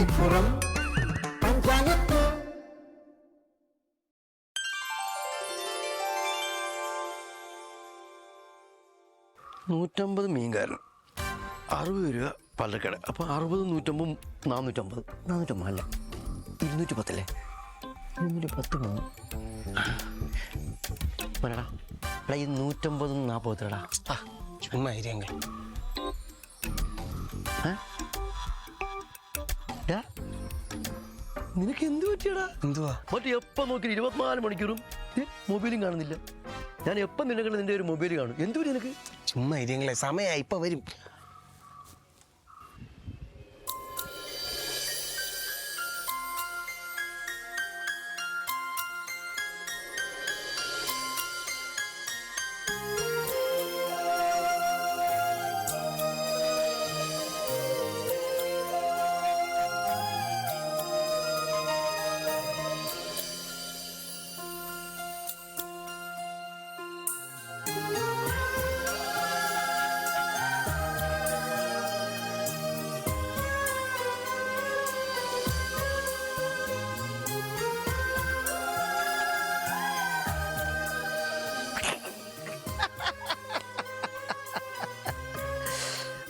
മലപ്പുറം പഞ്ചായത്ത്. 150 മീൻകാരൻ, 60 രൂപ പല്ലക്കട. അപ്പോൾ 60, 150, 450. 450 അല്ല, 210 അല്ലേ? 210 പോകും. പറയടാ എടാ, ഈ 150 40 ചുമ്മാ ഇരിയെങ്കിൽ നിനക്ക് എന്ത് പറ്റിയടാ? എന്തുവാ? മറ്റേ എപ്പം നോക്കി 24 മണിക്കൂറും മൊബൈലും കാണുന്നില്ല. ഞാൻ എപ്പം നിന്നെ കണ്ട് നിന്റെ ഒരു മൊബൈൽ കാണും. എന്തു പറ്റി നിനക്ക്? ചുമ്മാ ഇരിയെങ്കിലേ, സമയമായി, ഇപ്പൊ വരും.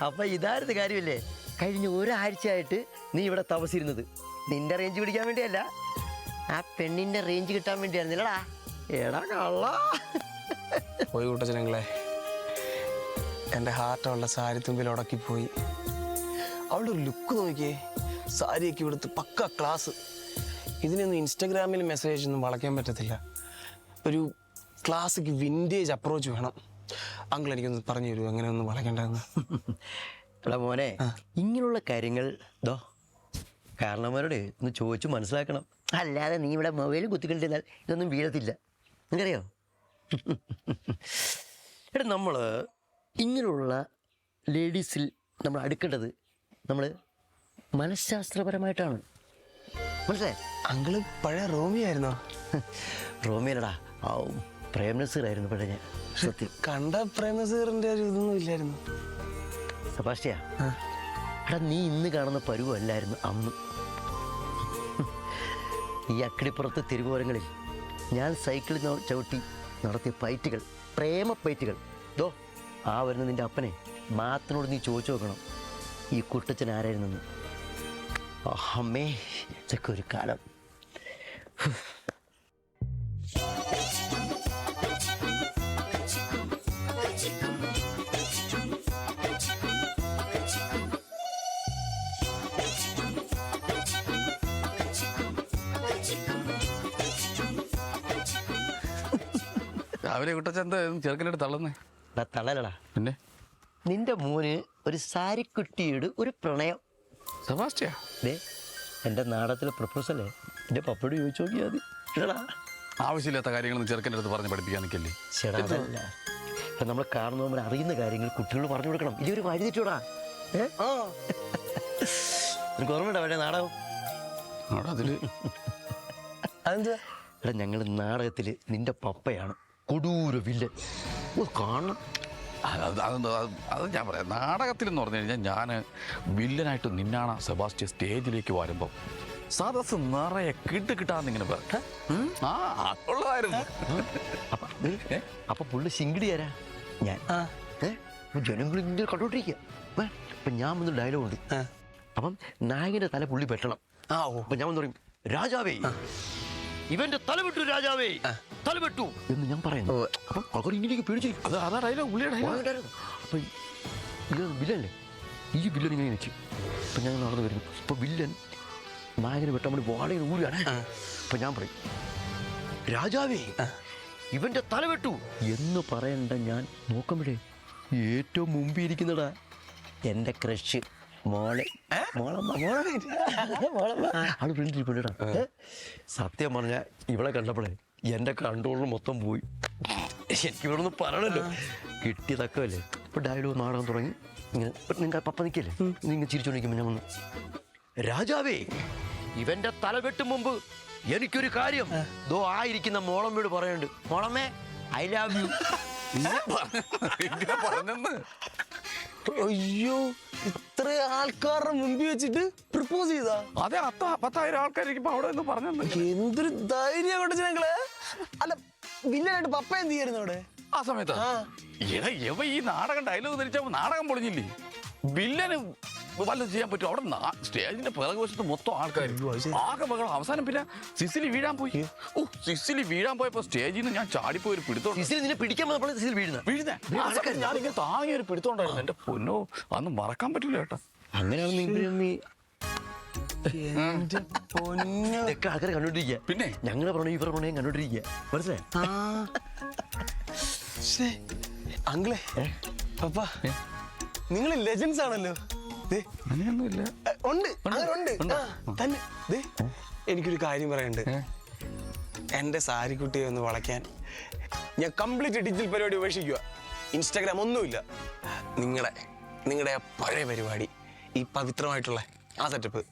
അപ്പൊ ഇതായിരുന്നു കാര്യമല്ലേ? കഴിഞ്ഞ ഒരാഴ്ചയായിട്ട് നീ ഇവിടെ തപസിരുന്നത് നിന്റെ റേഞ്ച് പിടിക്കാൻ വേണ്ടിയല്ല, ആ പെണ്ണിന്റെ റേഞ്ച് കിട്ടാൻ വേണ്ടിയായിരുന്നില്ലടാ. എടാ കള്ള. പോയി കൂട്ടച്ചനങ്ങളെ, എൻ്റെ ഹാർട്ടുള്ള സാരി തുമ്പിൽ ഉടക്കിപ്പോയി. അവളുടെ ഒരു ലുക്ക് നോക്കിയേ, സാരിയൊക്കെ ഇവിടുത്തെ പക്ക ക്ലാസ്. ഇതിനൊന്നും ഇൻസ്റ്റഗ്രാമിൽ മെസ്സേജ് ഒന്നും വളയ്ക്കാൻ പറ്റത്തില്ല. ഒരു ക്ലാസിക് വിൻറ്റേജ് അപ്രോച്ച് വേണം. അങ്കിൾ എനിക്കൊന്ന് പറഞ്ഞു തരൂ, അങ്ങനെ ഒന്നും വളയ്ക്കേണ്ടതെന്ന്. എടാ മോനെ, ഇങ്ങനെയുള്ള കാര്യങ്ങൾ കാരണവരോട് ഒന്ന് ചോദിച്ചു മനസ്സിലാക്കണം. അല്ലാതെ നീ ഇവിടെ മൊബൈൽ കുത്തിക്കൊണ്ടിരുന്നാൽ ഇതൊന്നും വീഴത്തില്ല. നിനക്കറിയോ? എടാ, നമ്മൾ ഇങ്ങനെയുള്ള ലേഡീസിൽ നമ്മൾ അടുക്കേണ്ടത് നമ്മൾ മനഃശാസ്ത്രപരമായിട്ടാണ്. മനസ്സിലായി? അങ്കിള് പഴയ റോമിയായിരുന്നോ? റോമിയല്ലടാ, പ്രേംനസീറായിരുന്നു പഴയ ഞാൻ. സത്യം. കണ്ട പ്രേംനസീറിന്റെ ഒരു ഇതൊന്നും ഇല്ലായിരുന്നു. സെബാസ്റ്റ്യ, എടാ നീ ഇന്ന് കാണുന്ന പരുവല്ലായിരുന്നു അന്ന്. ഈ അക്കിടിപ്പുറത്ത് തിരുവോരങ്ങളിൽ ഞാൻ സൈക്കിളിൽ ചവിട്ടി നടത്തിയ ഫൈറ്റുകൾ, പ്രേമ ഫൈറ്റുകൾ. ആ വരുന്ന നിന്റെ അപ്പനെ മാത്തിനോട് നീ ചോദിച്ചു നോക്കണം, ഈ കുട്ടച്ചൻ ആരായിരുന്നെന്ന്. അമ്മേ, ഇതൊക്കെ ഒരു കാലം. രാവിലെ കുട്ടച്ചന്ത ചെറുക്കനായിട്ട് തള്ളുന്നേ? തള്ളലടാ, പിന്നെ നിന്റെ മോന് ഒരു സാരിക്കുട്ടിയോട് ഒരു പ്രണയം. സെബാസ്റ്റ്യ, എൻ്റെ നാടകത്തിലെ പ്രപ്പോസലേ എൻ്റെ പപ്പയോട് ചോദിച്ചു നോക്കിയാൽ മതി. ഇടടാ, ആവശ്യമില്ലാത്ത കാര്യങ്ങളൊന്നും ചെറുക്കൻ്റെ അടുത്ത് പറഞ്ഞ് പഠിപ്പിക്കാൻ നിൽക്കല്ലേ. ചേടാ, അതല്ല, ഇപ്പം നമ്മൾ കാണുന്നവർ അറിയുന്ന കാര്യങ്ങൾ കുട്ടികളോട് പറഞ്ഞു കൊടുക്കണം. ഇതൊരു വഴി തെറ്റോടാ. നിനക്ക് ഓർമ്മയുണ്ടോ പഴയ നാടകം? അതില് അതെന്താ? എടാ, ഞങ്ങൾ നാടകത്തിൽ നിന്റെ പപ്പയാണ് കൊടൂര വില്ലൻ. കാണണം. അത് ഞാൻ പറയാം. നാടകത്തിൽ എന്ന് പറഞ്ഞു കഴിഞ്ഞാൽ ഞാൻ വില്ലനായിട്ട് നിന്നാണ് സെബാസ്റ്റ്യ സ്റ്റേജിലേക്ക് വരുമ്പം സദസ് നിറയെ കിട്ടാന്നിങ്ങനെ പറയാം. അതുള്ളതായിരുന്നു. അപ്പൊ പുള്ളി സിംഗിടി തരാ ഞാൻ. ജനങ്ങൾ ഇങ്ങനെ കണ്ടോണ്ടിരിക്കുക. അപ്പൊ ഞാൻ വന്ന് ഡയലോഗ് ഉണ്ട്. അപ്പം നായകന്റെ തല പുള്ളി വെട്ടണം. അപ്പൊ ഞാൻ വന്ന് പറയും, രാജാവേ ഇവന്റെ തല വിട്ടു, രാജാവേ തല വിട്ടു എന്ന് ഞാൻ പറയുന്നു. അപ്പം ആൾക്കാർ ഇങ്ങനെയൊക്കെ പേടിച്ചിരിക്കും. അതാ ഡയലോഗ്, പുള്ളിയുടെ ഡയലോഗ്. അപ്പൊ ഇത് വില്ലല്ലേ, ഈ വില്ലൻ ഇങ്ങനെ നിൽക്കും. അപ്പൊ ഞാൻ നടന്നു വരുന്നു. ഇപ്പൊ വില്ലൻ നായകനെ വെട്ടാൻ വേണ്ടി വാടക ഊരാണ്. അപ്പൊ ഞാൻ പറയും, രാജാവേ ഇവന്റെ തല വെട്ടു എന്ന് പറയണ്ട. ഞാൻ നോക്കുമ്പോഴേ ഏറ്റവും മുമ്പിൽ ഇരിക്കുന്നടാ എൻ്റെ ക്രഷ് മോളെ. ആള് പ്രിണ്ടിരിപ്പുണ്ടാ. സത്യം പറഞ്ഞാൽ ഇവിടെ കണ്ടപ്പോഴേ എൻ്റെ കൺട്രോളിന് മൊത്തം പോയി. എനിക്ക് ഇവിടെ ഒന്ന് പറയണല്ലോ, കിട്ടിയതൊക്കെ അല്ലേ. ഇപ്പൊ ഡയലോഗ് നാടകം തുടങ്ങി. ഇങ്ങനെ നിങ്ങൾ പപ്പ നിൽക്കല്ലേ, നിങ്ങൾ ചിരിച്ചോണ്ടിരിക്കുമ്പോൾ ഞാൻ വന്നു, രാജാവേ ഇവന്റെ തല വെട്ടും മുമ്പ് എനിക്കൊരു കാര്യം ആയിരിക്കുന്ന മോളമ്മയോട് പറയുന്നുണ്ട്. മോളമ്മേ, ഐ ലവ് യു. പറഞ്ഞെന്ന് അയ്യോ, ഇത്ര ആൾക്കാരുടെ മുമ്പിൽ വെച്ചിട്ട് പ്രപ്പോസ് ചെയ്താ? അതെ, 10,000 ആൾക്കാരിക്കുമ്പോ അവിടെ നിന്ന് പറഞ്ഞത്. എന്തൊരു ധൈര്യം കൊണ്ട് ഞങ്ങള്. അല്ല, വില്ലനായിട്ട് പപ്പ എന്ത് ചെയ്യായിരുന്നു അവിടെ ആ സമയത്ത്? ഇവ ഈ നാടകം ഡയലോഗ് ധരിച്ചപ്പോ നാടകം പൊളിഞ്ഞില്ലേ? വില്ലന് വല്ലതും ചെയ്യാൻ പറ്റും? അവിടെ സ്റ്റേജിന്റെ പിറകു വശത്ത് മൊത്തം ആൾക്കാർ ആകെ ബഹളം. അവസാനം പിന്നെ സിസിലി വീഴാൻ പോയി. സിസിലി വീഴാൻ പോയപ്പോ സ്റ്റേജിൽ നിന്ന് ഞാൻ ചാടിപ്പോയി ഒരു പിടുത്തം. നിന്നെ പിടിക്കാൻ വീഴുന്നേ ഞാനിങ്ങനെ താങ്ങിയ ഒരു പിടുത്തോണ്ടായിരുന്നു. എന്റെ പൊന്നോ, അന്ന് മറക്കാൻ പറ്റില്ല കേട്ടോ. അങ്ങനെയാണ് എന്റെ പൊന്നോ. ആൾക്കാരെ കണ്ടോണ്ടിരിക്കുക. പിന്നെ ഞങ്ങളെ പ്രണയം ഇവരുടെ പ്രണയം കണ്ടോണ്ടിരിക്കുക. മനസ്സിലായി? അങ്കിളെ, പപ്പ, നിങ്ങൾ ലെജൻസ് ആണല്ലോ. അങ്ങനെയൊന്നുമില്ല. ഉണ്ട്, അങ്ങനെ ഉണ്ട് തന്നെ. എനിക്കൊരു കാര്യം പറയാനുണ്ട്. എന്റെ സാരിക്കുട്ടിയെ ഒന്ന് വളയ്ക്കാൻ ഞാൻ കംപ്ലീറ്റ് ഡിജിറ്റൽ പരിപാടി ഉപേക്ഷിക്കുക. ഇൻസ്റ്റാഗ്രാം ഒന്നുമില്ല. നിങ്ങളുടെ പഴയ പരിപാടി, ഈ പവിത്രമായിട്ടുള്ള ആ സെറ്റപ്പ്,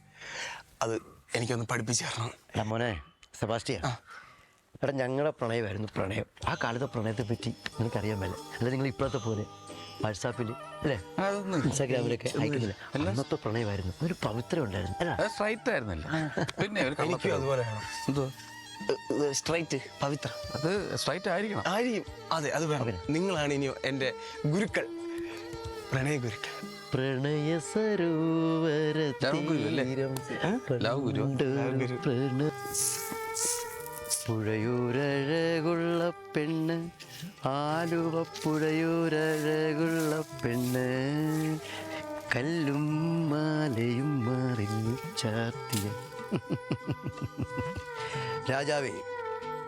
അത് എനിക്കൊന്ന് പഠിപ്പിച്ചു തരണം. മോനെ സെബാസ്റ്റ്യൻ, എടാ ഞങ്ങളുടെ പ്രണയമായിരുന്നു പ്രണയം. ആ കാലത്തെ പ്രണയത്തെ പറ്റി നിനക്കറിയാൻ മേലെ. അല്ല, നിങ്ങൾ ഇപ്പോഴത്തെ പോലെ വാട്സാപ്പിൽ അല്ലേ ഇൻസ്റ്റാഗ്രാമിലൊക്കെ അയക്കുന്നില്ല. അന്നത്തെ പ്രണയമായിരുന്നു, ഒരു പവിത്രം ഉണ്ടായിരുന്നു. സ്ട്രൈറ്റ് ആയിരുന്നല്ലോ. പിന്നെ എനിക്കും അതുപോലെ എന്തോ സ്ട്രൈറ്റ് പവിത്ര. അത് സ്ട്രൈറ്റ് ആയിരിക്കണം. അതെ, അത് വേണം. നിങ്ങളാണ് ഇനി എന്റെ ഗുരുക്കൾ, പ്രണയ ഗുരുക്കൾ. പ്രണയ സരോവരതീരം പുഴയൂരഴകുള്ള പെണ്ണ്, ആലുവ പുഴയൂരഴകുള്ള പെണ്ണ്, കല്ലും മാലയും മാറി ചാർത്തിയ. രാജാവേ,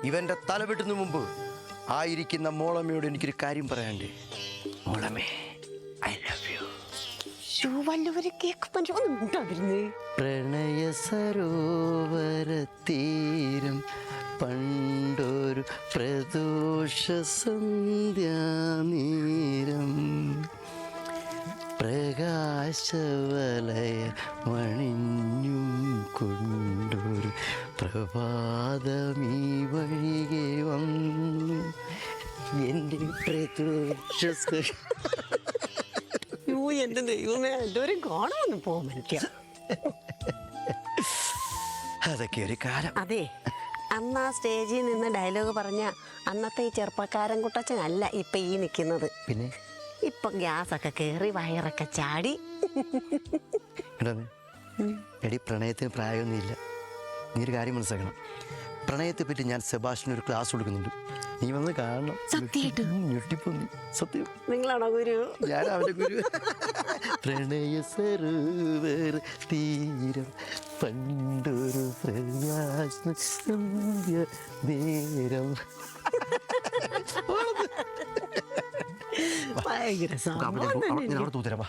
ഇവന്റെ തല വെട്ടുന്ന മുമ്പ് ആയിരിക്കുന്ന മോളമ്മയോട് എനിക്കൊരു കാര്യം പറയാണ്ട്. മോളമ്മേ, ഐ ലവ് യു. പ്രണയ സരോവരതീരം പണ്ടൊരു പ്രദോഷ സന്ധ്യാനീരം, പ്രകാശവലയ മണിഞ്ഞും കൊണ്ടൊരു പ്രഭാതമീ വഴികെ വന്നു എൻ്റെ പ്രദോഷ. എന്റെ ദൈവമേ, എല്ലാവരും കാണുമെന്ന് പോകാൻ പറ്റിയ. അതൊക്കെ ഒരു കാലം. അതെ, അന്ന് ആ സ്റ്റേജിൽ നിന്ന് ഡയലോഗ് പറഞ്ഞ അന്നത്തെ ഈ ചെറുപ്പക്കാരൻ കുട്ടച്ചനല്ല ഇപ്പൊ ഈ നിൽക്കുന്നത്. പിന്നെ ഇപ്പൊ ഗ്യാസൊക്കെ കയറി വയറൊക്കെ ചാടി. എടി, പ്രണയത്തിന് പ്രായമൊന്നുമില്ല. നീ ഒരു കാര്യം മനസ്സിലാക്കണം. പ്രണയത്തെ പറ്റി ഞാൻ സെബാസ്റ്റിന് ഒരു ക്ലാസ് കൊടുക്കുന്നുണ്ട്. നീ വന്ന് കാണണം. ഞെട്ടിപ്പോന്നി. സത്യം. നിങ്ങളാണോ ഗുരു? ഞാൻ അവന്റെ ഗുരു. പ്രണയ സരോവര തീരം പണ്ടൊരു പ്രകാശ സന്ധ്യ നേരം. ഭയങ്കര അവിടെ തൂത്തരവാ.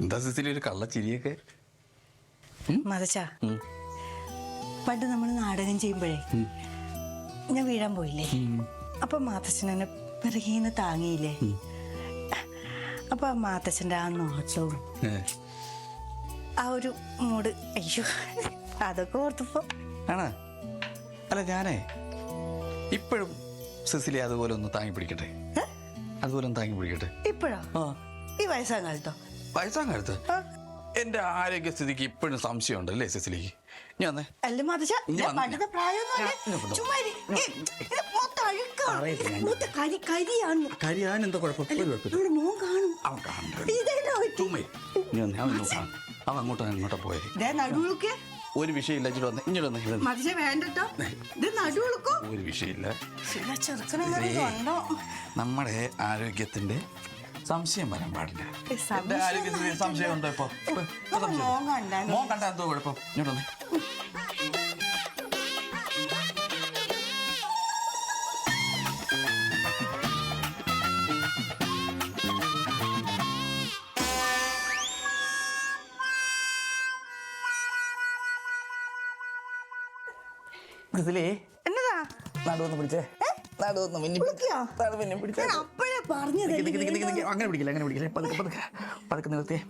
എന്താ സിസിലി ഒരു കള്ളച്ചിരിയൊക്കെ? മതച്ചാ, പണ്ട് നമ്മൾ നാടകം ചെയ്യുമ്പോഴേ ഞാൻ വീഴാൻ പോയില്ലേ, അപ്പൊ മാത്തച്ഛനെ പിറകീന്ന് താങ്ങിയില്ലേ, അപ്പൊ ആ മാത്തച്ഛൻ്റെ ആ നോട്ടവും ആ ഒരു മൂഡ്, അയ്യോ അതൊക്കെ ഓർത്തപ്പോ. ആണോ? അല്ല, ഞാനേ ഇപ്പോഴും സിസിലി അതുപോലെ ഒന്ന് താങ്ങി പിടിക്കട്ടെ. അതുപോലെ ഒന്ന് താങ്ങി പിടിക്കട്ടെ. ഇപ്പോഴോ? ഈ വയസ്സാം കാലത്തോ? വയസ്സാം കാലത്ത് എൻ്റെ ആരോഗ്യസ്ഥിതിക്ക് ഇപ്പോഴും സംശയമുണ്ടല്ലേ സെസിലിക്ക്? ഞാൻ വന്നേ. അല്ല മാതച്ച ഇനി വന്ന്. പണ്ടത്തെ പ്രായമൊന്നുമല്ല. ചുമ്മാ ഇരി. ഇത് മൊത്തം അഴുക്കാ. മൊത്തം കരിയാണ്. കരിയാൻ എന്താ കുഴപ്പം? ഒരു കുഴപ്പമില്ല. നമ്മുടെ മോൻ കാണും. അവൻ കാണണ്ട. ഇതെന്നാ പറ്റി? ചുമ്മാ ഇരി. ഇനി വന്നേ, അവൻ നോക്കാം. അവൻ അങ്ങോട്ടോ പോയത്. ദേ നടുവുളുക്ക്. ഒരു വിഷയമില്ല. ഇങ്ങോട്ട് വന്നേ, ഇങ്ങോട്ട് വന്നേ, ഇങ്ങോട്ട് വന്നേ. മതിച്ച വേണ്ടട്ടോ. ഇത് നടുവുളുക്കോ? ഒരു വിഷയമില്ല. ചെറുക്കനെ കണ്ടോ? നമ്മുടെ ആരോഗ്യത്തിന്റെ സംശയം വരാൻ പാടില്ല. സംശയം എന്റെ ആരോഗ്യത്തിന് സംശയം ഉണ്ടോ ഇപ്പൊ? മോൻ കണ്ടാ മോൻ കണ്ടാ എന്തോ കുഴപ്പം? ഇങ്ങോട്ട് വന്നേ. എന്നതാ നടുവൊന്ന് പിടിച്ചേ. നടുവൊന്ന് മിന്നി വിളിക്കോ? പിടിച്ചേ. ഞാൻ അപ്പഴേ പറഞ്ഞത് അങ്ങനെ പിടിക്കില്ല. പതുക്കെ നിർത്തിയേ.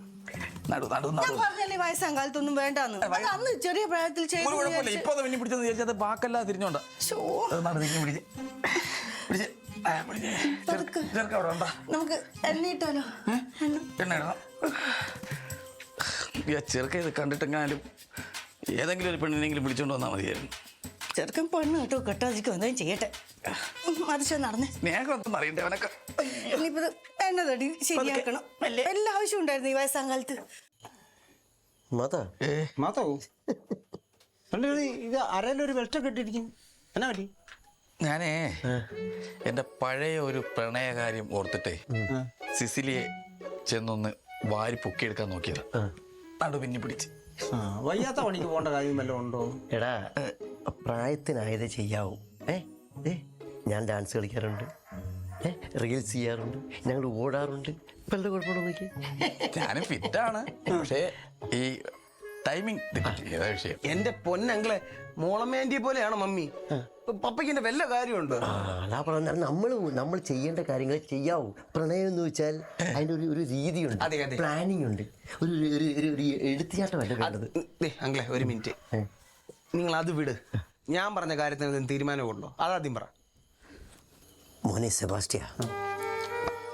നടു ഞാൻ പറഞ്ഞല്ലേ വയസ്സാം കാലത്തൊന്നും വേണ്ടാന്ന്. അത് അന്ന് ചെറിയ പ്രായത്തിൽ ചെയ്തു കുഴപ്പമില്ല. ഇപ്പൊ അത് മിന്നി പിടിച്ചെന്ന് വിചാരിച്ചത് ബാക്കല്ല തിരിഞ്ഞോണ്ട. അവിടെ ഉണ്ടാ. നമുക്ക് എണ്ണ ഇട്ടാലോ? എണ്ണ ഇടണം. ചെറുക്ക ഇത് കണ്ടിട്ടെങ്ങാനും ഏതെങ്കിലും ഒരു പെണ്ണിനെങ്കിലും പിടിച്ചോണ്ട് വന്നാൽ മതിയായിരുന്നു. ചെറുക്കൻ പെണ്ണ് കേട്ടോ കെട്ടാതിരിക്കും എന്തെങ്കിലും ചെയ്യട്ടെ. മതിച്ച നടന്നേ. സ്നേഹമൊന്നും അറിയണ്ടേ അവനൊക്കെ. ഇനിയിപ്പോ എണ്ണ തടി ശരിയാക്കണം. എല്ലാ ആവശ്യം ഉണ്ടായിരുന്നു ഈ വയസ്സാം കാലത്ത്. മാതാ മാതാവൂ ഇത് അരയിലൊരു വെളിച്ചം കെട്ടിയിരിക്കുന്നു. എന്നാ പറ്റി? ഞാനേ എൻ്റെ പഴയ ഒരു പ്രണയകാര്യം ഓർത്തിട്ടേ സിസിലിയെ ചെന്നൊന്ന് വാരി പൊക്കിയെടുക്കാൻ നോക്കിയത്. നടു പിന്നി പിടിച്ച്. വയ്യാത്ത പണിക്ക് പോകേണ്ട കാര്യം വല്ലതും ഉണ്ടോ? എടാ പ്രായത്തിനായത് ചെയ്യാവൂ. ഞാൻ ഡാൻസ് കളിക്കാറുണ്ട്, റീൽസ് ചെയ്യാറുണ്ട്, ഞങ്ങൾ ഓടാറുണ്ട്. ഇപ്പം എന്താ കുഴപ്പമുണ്ടോ നോക്കി? ഞാനും ഫിറ്റാണ്, പക്ഷേ ഈ ടൈമിങ് ഏതാ വിഷയം. എന്റെ പൊന്നങ്ങളെ മോളമേന്റിയെ പോലെയാണ് മമ്മി. പപ്പയ്ക്ക് എന്റെ വല്ല കാര്യമുണ്ട്. അതാ പറഞ്ഞ നമ്മൾ ചെയ്യേണ്ട കാര്യങ്ങൾ ചെയ്യാവൂ. പ്രണയം എന്ന് വെച്ചാൽ അതിൻ്റെ ഒരു രീതിയുണ്ട്, പ്ലാനിങ് ഉണ്ട്, ഒരു എടുത്തിയാട്ടമല്ല വേണ്ടത്. അങ്ങളെ ഒരു മിനിറ്റ്, നിങ്ങൾ അത് വിട്. ഞാൻ പറഞ്ഞ കാര്യത്തിന് തീരുമാനമുണ്ടോ അതാദ്യം പറ. മോനെ സെബാസ്റ്റ്യ,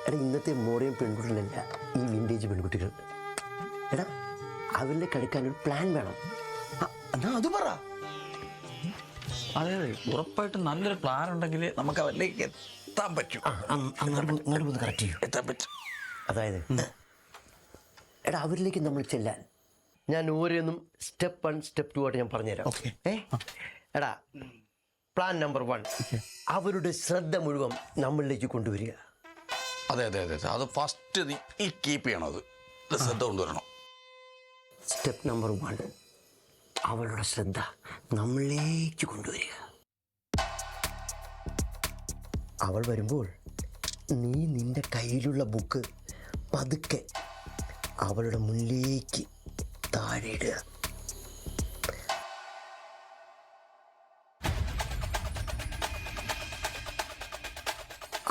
എടാ ഇന്നത്തെ മോഡേൺ പെൺകുട്ടികളല്ല ഈ വിൻറ്റേജ് പെൺകുട്ടികൾ. എടാ അവരിലെ കളിക്കാനൊരു പ്ലാൻ വേണം. എന്നാ അത് പറ. അതെ ഉറപ്പായിട്ടും നല്ലൊരു പ്ലാൻ ഉണ്ടെങ്കിൽ നമുക്ക് അവരിലേക്ക് എത്താൻ പറ്റും. നടുവൊന്ന് കറക്റ്റ് ചെയ്യും, എത്താൻ പറ്റും. അതായത് എടാ അവരിലേക്ക് നമ്മൾ ചെല്ലാൻ ഞാൻ ഓരോന്നും സ്റ്റെപ്പ് 1 സ്റ്റെപ്പ് 2 ആയിട്ട് ഞാൻ പറഞ്ഞുതരാം. എടാ പ്ലാൻ നമ്പർ 1, അവരുടെ ശ്രദ്ധ മുഴുവൻ നമ്മളിലേക്ക് കൊണ്ടുവരിക. അതെ അതെ അതെ അത് ഫസ്റ്റ് നീ കീപ്പ് ചെയ്യണം. അത് ശ്രദ്ധ കൊണ്ടുവരണം. സ്റ്റെപ്പ് നമ്പർ 1, അവളുടെ ശ്രദ്ധ നമ്മളിലേക്ക് കൊണ്ടുവരിക. അവൾ വരുമ്പോൾ നീ നിന്റെ കയ്യിലുള്ള ബുക്ക് പതുക്കെ അവളുടെ മുന്നിലേക്ക് താഴെ ഇടുക.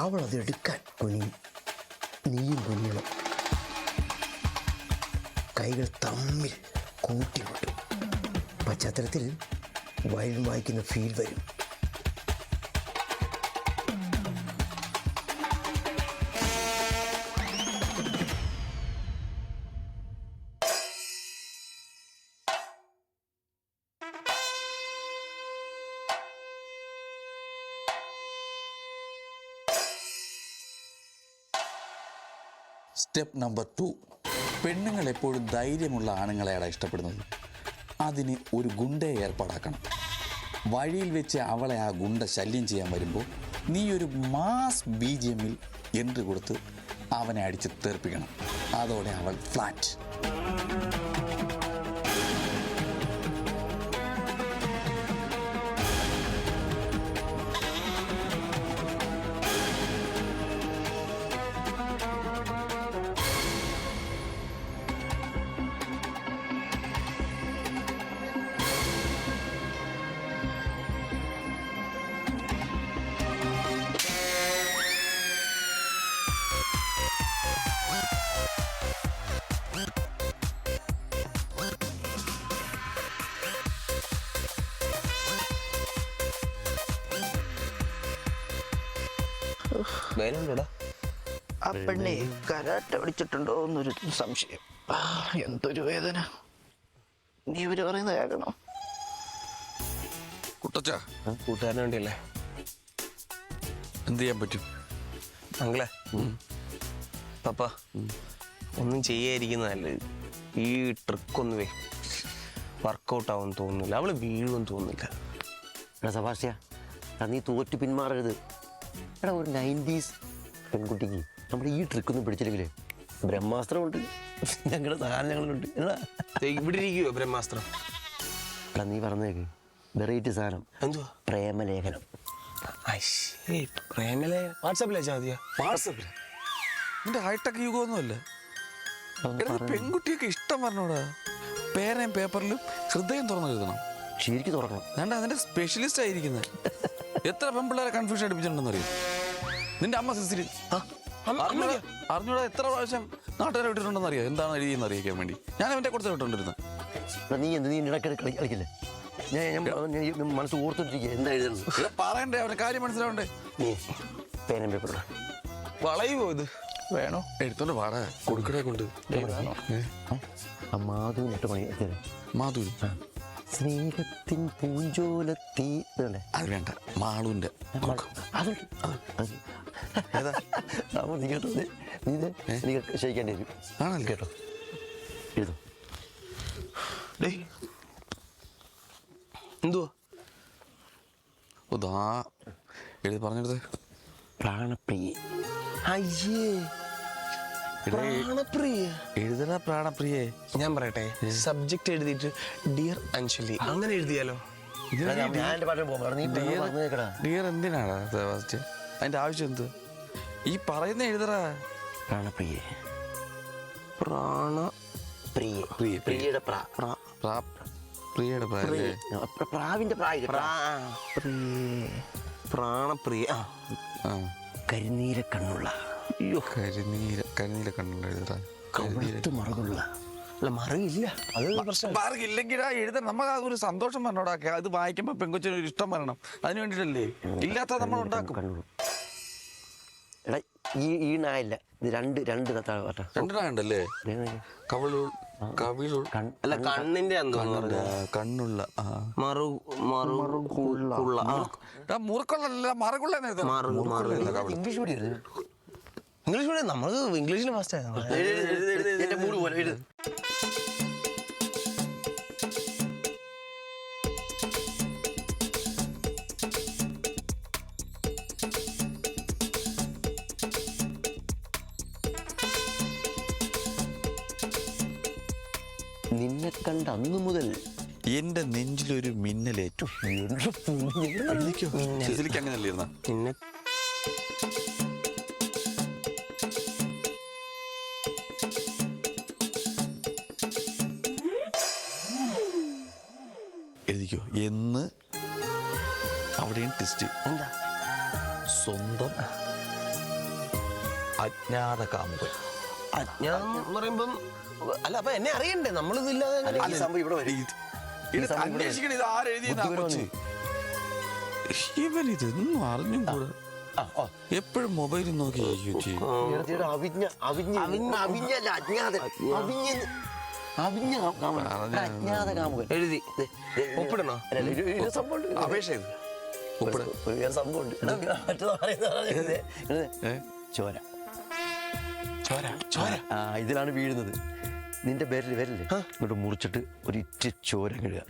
അവൾ അത് എടുക്കാൻ കുനിയും, നീയും കുനിയണം. കൈകൾ തമ്മിൽ കൂട്ടിമുട്ടും. പശ്ചാത്തലത്തിൽ വയലിൻ വായിക്കുന്ന ഫീൽ വരും. സ്റ്റെപ്പ് നമ്പർ 2, പെണ്ണുങ്ങൾ എപ്പോഴും ധൈര്യമുള്ള ആണുങ്ങളെയാണ് ഇഷ്ടപ്പെടുന്നത്. അതിന് ഒരു ഗുണ്ടയെ ഏർപ്പാടാക്കണം. വഴിയിൽ വെച്ച് അവളെ ആ ഗുണ്ട ശല്യം ചെയ്യാൻ വരുമ്പോൾ നീ ഒരു മാസ് BGM എൻട്രി കൊടുത്ത് അവനെ അടിച്ച് തെറിപ്പിക്കണം. അതോടെ അവൾ ഫ്ലാറ്റ്. വേലുണ്ടോടാ? ആ പെണ്ണെ കരാട്ട പഠിച്ചിട്ടുണ്ടോ എന്നൊരു സംശയം. എന്തൊരു വേദന. നീ ഇവര് പറയുന്നത് കേൾക്കണം. കുട്ടച്ച കൂട്ടുകാരന് വേണ്ടിയല്ലേ. എന്ത് ചെയ്യാൻ പറ്റും? അങ്കിളെ പപ്പ ഒന്നും ചെയ്യാതിരിക്കുന്ന നല്ലത്. ഈ ട്രിക്കൊന്നുവേ വർക്കൗട്ട് ആവുമെന്ന് തോന്നുന്നില്ല. അവള് വീഴുമെന്ന് തോന്നുന്നില്ല. എടാ സെബാസ്റ്റ്യ, നീ തോറ്റു പിന്മാറരുത്. എടാ ഒരു 90s പെൺകുട്ടിക്ക് നമ്മുടെ ഈ ട്രിക്കൊന്നും പിടിച്ചില്ലെങ്കിലേ ബ്രഹ്മാസ്ത്രമുണ്ട്, ഞങ്ങളുടെ സാധനങ്ങളുണ്ട്. എടാ ഇവിടെ ഇരിക്കുവോ ബ്രഹ്മാസ്ത്രം? എടാ നീ പറഞ്ഞേക്ക് വെറൈറ്റി സാധനം. എന്തുവാ? പ്രേമലേഖനം. പ്രേമലെ വാട്സാപ്പിൽ അയച്ചാൽ മതിയോ? വാട്സപ്പിൽ നിന്റെ ഹൈടെക് യുഗമൊന്നുമല്ല. പെൺകുട്ടിയൊക്കെ ഇഷ്ടം പറഞ്ഞോടാ. പേനയും പേപ്പറിലും ഹൃദയം തുറന്നു എഴുതണം. ശരിക്കും തുറക്കണം. വേണ്ട, അതിന്റെ സ്പെഷ്യലിസ്റ്റ് ആയിരിക്കുന്നത്. എത്ര പെൺപിള്ളേരെ കൺഫ്യൂഷൻ അടിപ്പിച്ചിട്ടുണ്ടെന്ന് അറിയും. നിന്റെ അമ്മ സിസിലി അറിഞ്ഞൂടാ എത്ര പ്രാവശ്യം നാട്ടുകാരെ വിട്ടിട്ടുണ്ടെന്ന് അറിയാം. എന്താണ് എഴുതിയെന്ന് അറിയിക്കാൻ വേണ്ടി ഞാൻ അവന്റെ കൊടുത്ത് വിട്ടോണ്ടിരുന്നത്. നീ എന്ത് നീ ഇടയ്ക്കിടെ കളിക്കില്ലേ? ഞാൻ മനസ്സ് ഓർത്തിട്ടിരിക്കുക എന്താ എഴുതുന്നത്. പറയണ്ടേ, അവന്റെ കാര്യം മനസ്സിലാവണ്ടേ. നീ പേനും പേപ്പറും വളയുമോ ഇത്? വേണോ എടുത്തോണ്ട് പാടാ കൊടുക്കടേ കൊണ്ട്. ആ മാധുവിനിട്ട് പണി മാധു സ്നേഹത്തിൻ പൂഞ്ചോലത്തി ഇതല്ലേ? അത് വേണ്ട, മാളുവിന്റെ നീ കേട്ടോ, നീ ക്ഷയിക്കേണ്ടി വരും. ആണല്ലോ കേട്ടോ, എഴുതും. എന്തുവാ ഇതാ എഴുതി പറഞ്ഞെടുത്ത്. പ്രാണപ്രിയ. അയ്യേ പ്രാണപ്രിയ. എഴുതടാ പ്രാണപ്രിയേ. ഞാൻ പറയട്ടെ, സബ്ജക്ട് എഴുതിയിട്ട് ഡിയർ അഞ്ജലി അങ്ങനെ എഴുതിയാലോ? ഞാൻ എൻ്റെ പാട്ട് പോകാം. നീ പറഞ്ഞു കേക്കടാ. ഡിയർ എന്തിനാടാ സെബാസ്റ്റ്യൻ? അതിന്റെ ആവശ്യം എന്ത്? ഈ പറയുന്ന എഴുതടാ. പ്രാണപ്രിയ. പ്രാണപ്രിയ. പ്രിയയുടെ പ്രിയയുടെ പ്രായല്ലേ? പ്രാവിന്റെ പ്രായ. പ്രാണപ്രിയ. കരിനീല കണ്ണുള്ള. അയ്യോ, കരിനീല കണ്ണുള്ള എഴുതടാ. കവിളത്ത് മറകുള്ള. അല്ല മറിയില്ല, അത് പ്രശ്നം. മാർഗില്ലെങ്കിലാ എഴുതണം. നമുക്ക് ഒരു സന്തോഷം വരണോടാ. അത് വായിക്കുമ്പോ പെങ്കൊച്ചിന് ഒരു ഇഷ്ടം വരണം. അതിന് വേണ്ടിട്ടല്ലേ. ഇല്ലാത്ത നമ്മൾ ഉണ്ടാക്കും. കണ്ണുള്ളൂ. എടാ ഈ നായില്ല, ഇത് രണ്ട് രണ്ടിനാണ്ടല്ലേ? അല്ല കണ്ണിന്റെ കണ്ണുള്ള മുറുക്കുള്ള മറകുള്ള ഇംഗ്ലീഷ് മീഡിയം. ഇംഗ്ലീഷ് മീഡിയം നമ്മള് ഇംഗ്ലീഷിൽ ഫസ്റ്റ് എന്റെ മൂട് പോലെ എഴുത്. നിന്നെ കണ്ട അന്നു മുതൽ എന്റെ നെഞ്ചിലൊരു മിന്നലേറ്റു. സിസിലിക്ക് അങ്ങനല്ലേ ഇരുന്ന? പിന്നെ എഴുതിക്കോ. എന്ന് അവിടെയും ടെസ്റ്റ്. എന്താ? സ്വന്തം അജ്ഞാത കാമുകൻ. അജ്ഞാതം എന്ന് പറയുമ്പം അല്ല, അപ്പൊ എന്നെ അറിയണ്ടേ? നമ്മളിതില്ലാതെ ഈ സംഭവം ഇവിടെ വരും. അന്വേഷിക്കണം ഇത് ആരെഴുതിയെന്നാ കൊച്ച്. ഇവൻ ഇതൊന്നും അറിഞ്ഞും കൂടെ എപ്പോഴും മൊബൈലിൽ നോക്കി അജ്ഞാത കാമുകൻ എഴുതി ഒപ്പിടണോ? അപേക്ഷ ചെയ്തു. സംഭവമുണ്ട്. ചോര. ചോര. ചോര ഇതിലാണ് വീഴുന്നത്. നിന്റെ വരില്ലേ ഇങ്ങോട്ട് മുറിച്ചിട്ട് ഒരു ഇറ്റ് ചോര കിടുക.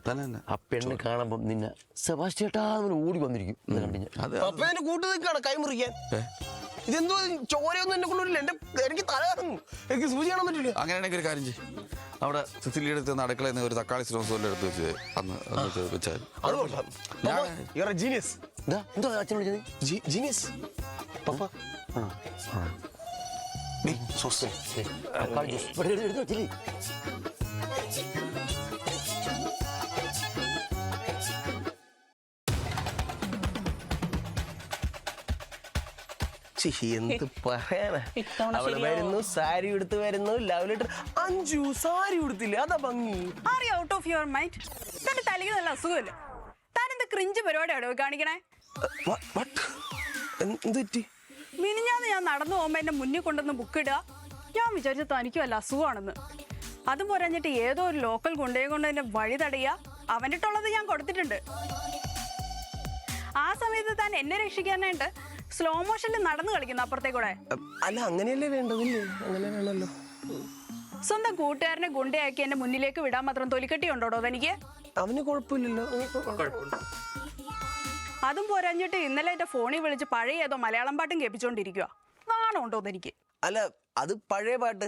ആ പെണ്ണ് കാണുമ്പം നിന്നെ സെബാസ്റ്റ്യേട്ടാ ഓടി വന്നിരിക്കും. അപ്പേന്റെ കൂട്ട് നിൽക്കാണ് കൈ മുറിക്കാൻ. ഇതെന്തോ ചോരയൊന്നും എന്നെ കൊണ്ടില്ല. എനിക്ക് തലകറങ്ങും. എനിക്ക് സൂചി കാണാൻ പറ്റില്ല. അങ്ങനെയാണെങ്കിൽ ഒരു കാര്യം ചെയ്യും. അവിടെ സിസിലിയുടെ അടുത്ത് അടുക്കളയിൽ നിന്ന് ഒരു തക്കാളി സ്ലോസോലും എടുത്ത് വെച്ച് അന്ന് വെച്ചാൽ ജീനിയസ്. എന്തോ അച്ഛൻ വിളിച്ചത്? ജീനിയസ് പപ്പ. എടുത്തു വെച്ചില്ലേ? എന്ത് പറയാനാ. അവള് വരുന്നു, സാരി ഉടുത്ത് വരുന്നു, ലവ് ലെറ്റർ. അഞ്ചു സാരി ഉടുത്തില്ല, അതാ ഭംഗി. Out of your mind. തന്റെ തലയ്ക്ക് നല്ല അസുഖമല്ലേ? താൻ എന്ത് ക്രിഞ്ച് പരിപാടിയാണോ കാണിക്കണേ? മിനിഞ്ഞാന്ന് ഞാൻ നടന്നു പോകുമ്പോ എന്റെ മുന്നിൽ കൊണ്ടുവന്ന് ബുക്ക് ഇടുക. ഞാൻ വിചാരിച്ചു തനിക്കും അല്ല അസുഖമാണെന്ന്. അതും പോരാഞ്ഞിട്ട് ഏതോ ഒരു ലോക്കൽ ഗുണ്ടയെ കൊണ്ട് എന്നെ വഴി തടയുക, അവനിട്ടുള്ളത് ഞാൻ കൊടുത്തിട്ടുണ്ട്. ആ സമയത്ത് താൻ എന്നെ രക്ഷിക്കാനായിട്ട് സ്ലോ മോഷനിൽ നടന്നു കളിക്കുന്നു അപ്പുറത്തേക്കൂടെ. അല്ല അങ്ങനെയല്ലേ വേണ്ടതില്ലേ? അങ്ങനെ വേണമല്ലോ. സ്വന്തം കൂട്ടുകാരനെ ഗുണ്ടയാക്കി എന്റെ മുന്നിലേക്ക് വിടാൻ മാത്രം തൊലിക്കെട്ടി ഉണ്ടോടോ തനിക്ക്? അവന് കുഴപ്പമില്ലല്ലോ. അതും പോരാഞ്ഞിട്ട് ഇന്നലെ എന്റെ ഫോണിൽ വിളിച്ച് പഴയ ഏതോ മലയാളം പാട്ടും കേൾപ്പിച്ചോണ്ടിരിക്കുക. നാണുണ്ടോ തനിക്ക്? അല്ല അത് പഴയ പാട്ട്,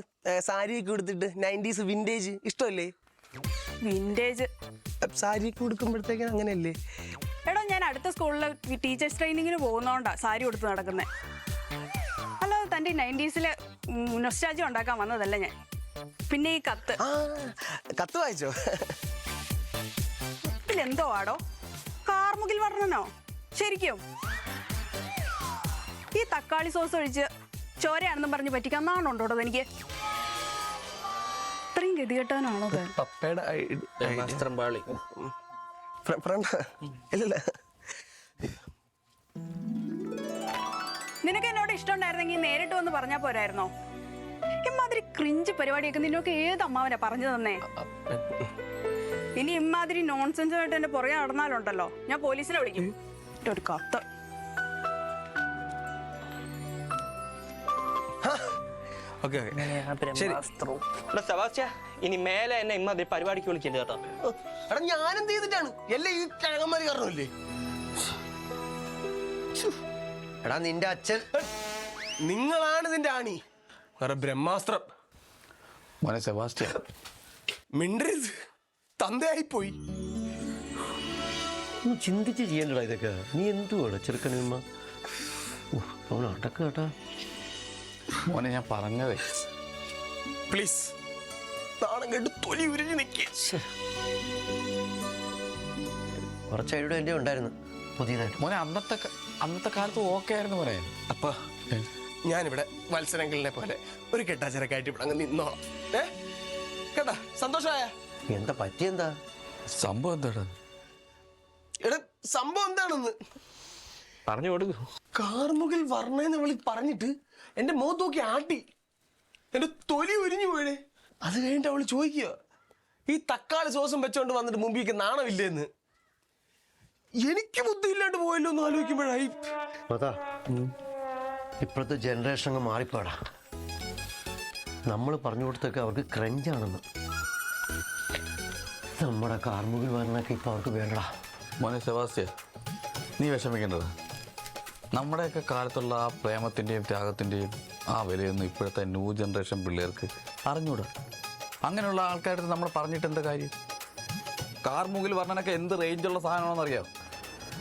സാരിയൊക്കെ കൊടുത്തിട്ട് 90s വിന്റേജ് ഇഷ്ടമല്ലേ? വിന്റേജ് സാരിയൊക്കെ കൊടുക്കുമ്പോഴത്തേക്കും അങ്ങനെയല്ലേ? എടോ, ഞാൻ അടുത്ത സ്കൂളിൽ ടീച്ചേഴ്സ് ട്രെയിനിങ്ങിന് പോകുന്നോണ്ടാ സാരി കൊടുത്ത് നടക്കുന്നത്. അല്ലാതെ തന്റെ 90s നൊസ്റ്റാൾജിയ ഉണ്ടാക്കാൻ വന്നതല്ല ഞാൻ. പിന്നെ ഈ കത്ത്, കത്ത് വായിച്ചോ? ഇതിലെന്തോ ആടോ? കാർമുകിൽ വർണ്ണനോ? ശരിക്കും ഈ തക്കാളി സോസ് ഒഴിച്ച് ചോരയാണെന്നും പറഞ്ഞ് പറ്റിക്കാൻ നാണുണ്ടോ എനിക്ക്? ഇത്രയും ഗതികെട്ടാനാണോ? പപ്പയുടെ നിനക്ക് എന്നോട് ഇഷ്ടം ഉണ്ടായിരുന്നെങ്കിൽ നേരിട്ട് വന്ന് പറഞ്ഞാ പോരായിരുന്നോ? ഇമാതിരി ക്രിഞ്ച് പരിപാടിയൊക്കെ നിന്നൊക്കെ ഏത് അമ്മാവനെ പറഞ്ഞു തന്നേ? ഇനി ഇമാതിരി നോൺസെൻസ് ആയിട്ട് എന്റെ പുറകെ നടന്നാലുണ്ടല്ലോ, ഞാൻ പോലീസിനെ വിളിക്കും. ഒരു കത്ത്. സെബാസ്റ്റ്യ, ഇനി മേലെ എന്നെ ഇമ്മാതിരി പരിപാടിക്ക് വിളിക്കില്ല കേട്ടോ. എടാ ഞാനെന്ത് ചെയ്തിട്ടാണ്? എല്ലാം ഈ കിഴങ്ങന്മാര് കാരണമല്ലേ? എടാ നിന്റെ അച്ഛൻ, നിങ്ങളാണ് നിന്റെ ആണി. വേറെ ബ്രഹ്മാസ്ത്രം. മോനെ സെബാസ്റ്റ്യൻ, മിണ്ടരുത്, തന്തയായിപ്പോയി. ഒന്ന് ചിന്തിച്ച് ചെയ്യണ്ടടാ ഇതൊക്കെ. നീ എന്തുവാടാ ചെറുക്കനുമ്മ? അവൻ അടക്ക കേട്ടാ. മോനെ ഞാൻ പറഞ്ഞതേ, പ്ലീസ് നാണം കണ്ട് തൊലി ഉരിഞ്ഞ് നിൽക്കേ. കുറച്ചയുടെ എൻ്റെ ഉണ്ടായിരുന്നു പുതിയതായിട്ട്. മോനെ അന്നത്തെ കാലത്ത് ഓക്കെ ആയിരുന്നു മോനെ. അപ്പൊ ഞാനിവിടെ മത്സരങ്ങളിനെ പോലെ ഒരു കെട്ടാച്ചരക്കായിട്ട് ഇവിടെ അങ്ങ് നിന്നോളാം. കേട്ടാ? സന്തോഷമായ? എന്താ പറ്റിയെന്താ സംഭവം? എന്താ എടാ സംഭവം എന്താണെന്ന് പറഞ്ഞു കൊടുക്കൂ. കാർമുകിൽ വർണ്ണയെന്ന് വിളി പറഞ്ഞിട്ട് എന്റെ മുഖത്ത് നോക്കി ആട്ടി. എന്റെ തൊലി ഉരിഞ്ഞു പോയേ. അത് കഴിഞ്ഞിട്ട് അവള് ചോദിക്കുക, ഈ തക്കാളി സോസും വെച്ചോണ്ട് വന്നിട്ട് മുമ്പിക്ക് നാണമില്ലെന്ന്. എനിക്ക് ബുദ്ധിയില്ലാണ്ട് പോയല്ലോ എന്ന് ആലോചിക്കുമ്പോഴായി. അതാ ഇപ്പോഴത്തെ ജനറേഷൻ അങ്ങ് മാറിപ്പോടാ. നമ്മൾ പറഞ്ഞു കൊടുത്തൊക്കെ അവർക്ക് ക്രഞ്ചാണെന്ന്. നമ്മുടെ കാർമുകിൽ വർണ്ണൊക്കെ ഇപ്പൊ അവർക്ക് വേണ്ടടാ. മോനെ സെബാസ്റ്റ്യൻ, നീ വിഷമിക്കേണ്ടത്. നമ്മുടെയൊക്കെ കാലത്തുള്ള ആ പ്രേമത്തിൻ്റെയും ത്യാഗത്തിൻ്റെയും ആ വിലയൊന്നും ഇപ്പോഴത്തെ ന്യൂ ജനറേഷൻ പിള്ളേർക്ക് അറിഞ്ഞൂടാ. അങ്ങനെയുള്ള ആൾക്കാരുടെ നമ്മൾ പറഞ്ഞിട്ട് എന്താ കാര്യം? കാർമുകിൽ വർണ്ണനൊക്കെ എന്ത് റേഞ്ചുള്ള സാധനമാണെന്ന് അറിയാം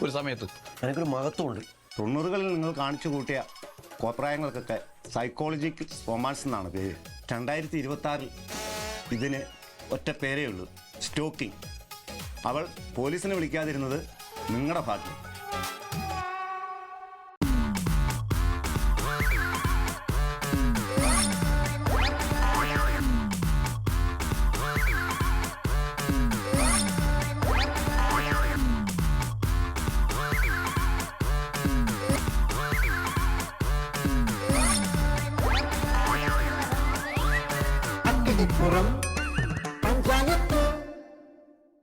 ഒരു സമയത്ത്. എനിക്കൊരു മഹത്വമുണ്ട്. 90കളിൽ നിങ്ങൾ കാണിച്ചു കൂട്ടിയ കോപ്രായങ്ങൾക്കൊക്കെ സൈക്കോളജിക്കൽ റൊമാൻസ് എന്നാണ് പേര്. 2026 ഇതിന് ഒറ്റ പേരേ ഉള്ളൂ, സ്റ്റോക്കിംഗ്. അവൾ പോലീസിനെ വിളിക്കാതിരുന്നത് നിങ്ങളുടെ ഭാഗ്യം. പുറം